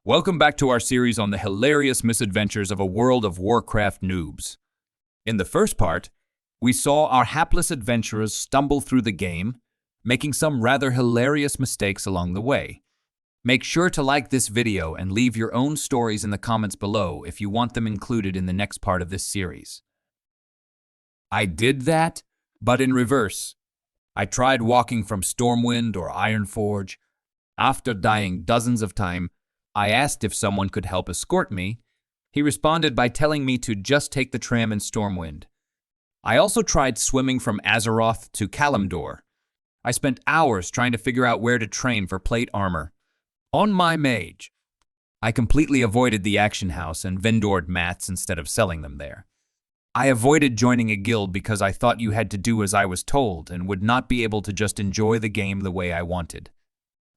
Welcome back to our series on the hilarious misadventures of a World of Warcraft noobs. In the first part, we saw our hapless adventurers stumble through the game, making some rather hilarious mistakes along the way. Make sure to like this video and leave your own stories in the comments below if you want them included in the next part of this series. I did that, but in reverse. I tried walking from Stormwind or Ironforge. After dying dozens of times, I asked if someone could help escort me. He responded by telling me to just take the tram in Stormwind. I also tried swimming from Azeroth to Kalimdor. I spent hours trying to figure out where to train for plate armor. On my mage, I completely avoided the action house and vendored mats instead of selling them there. I avoided joining a guild because I thought you had to do as I was told and would not be able to just enjoy the game the way I wanted.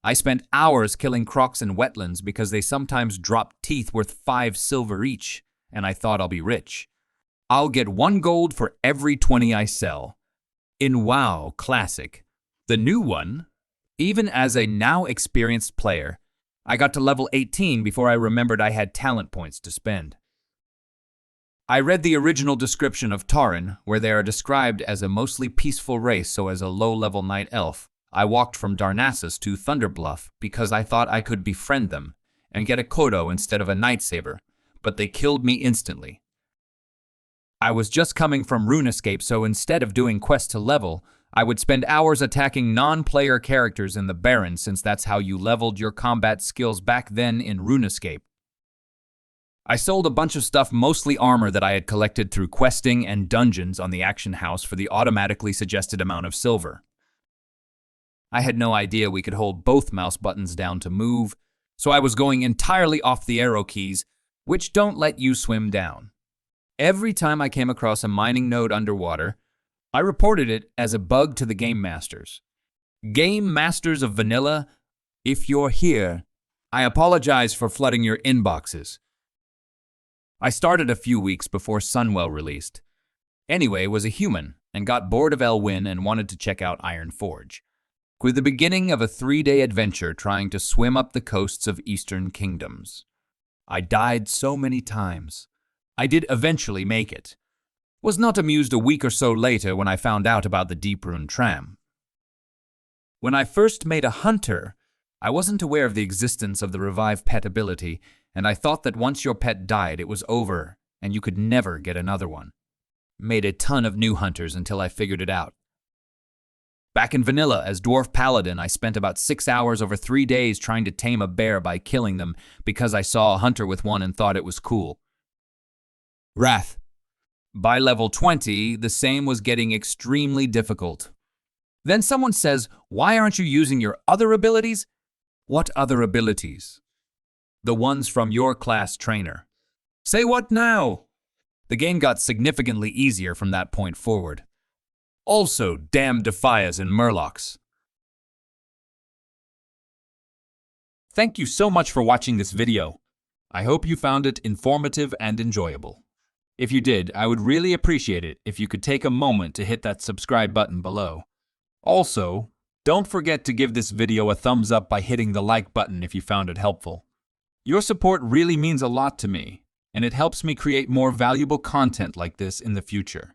I spent hours killing crocs in wetlands because they sometimes drop teeth worth 5 silver each, and I thought I'll be rich. I'll get 1 gold for every 20 I sell. In WoW Classic, the new one, even as a now experienced player, I got to level 18 before I remembered I had talent points to spend. I read the original description of Tauren, where they are described as a mostly peaceful race, so as a low-level night elf, I walked from Darnassus to Thunderbluff because I thought I could befriend them and get a Kodo instead of a Nightsaber, but they killed me instantly. I was just coming from RuneScape, so instead of doing quests to level, I would spend hours attacking non-player characters in the Baron, since that's how you leveled your combat skills back then in RuneScape. I sold a bunch of stuff, mostly armor that I had collected through questing and dungeons on the Action House for the automatically suggested amount of silver. I had no idea we could hold both mouse buttons down to move, so I was going entirely off the arrow keys, which don't let you swim down. Every time I came across a mining node underwater, I reported it as a bug to the Game Masters. Game Masters of Vanilla, if you're here, I apologize for flooding your inboxes. I started a few weeks before Sunwell released. Anyway, was a human and got bored of Elwyn and wanted to check out Ironforge, with the beginning of a 3-day adventure trying to swim up the coasts of Eastern Kingdoms. I died so many times. I did eventually make it. Was not amused a week or so later when I found out about the Deep Rune Tram. When I first made a hunter, I wasn't aware of the existence of the revive pet ability, and I thought that once your pet died it was over and you could never get another one. Made a ton of new hunters until I figured it out. Back in Vanilla, as Dwarf Paladin, I spent about 6 hours over 3 days trying to tame a bear by killing them because I saw a hunter with one and thought it was cool. Wrath. By level 20, the same was getting extremely difficult. Then someone says, "Why aren't you using your other abilities?" What other abilities? The ones from your class trainer. Say what now? The game got significantly easier from that point forward. Also, damn Defias and Murlocs. Thank you so much for watching this video. I hope you found it informative and enjoyable. If you did, I would really appreciate it if you could take a moment to hit that subscribe button below. Also, don't forget to give this video a thumbs up by hitting the like button if you found it helpful. Your support really means a lot to me, and it helps me create more valuable content like this in the future.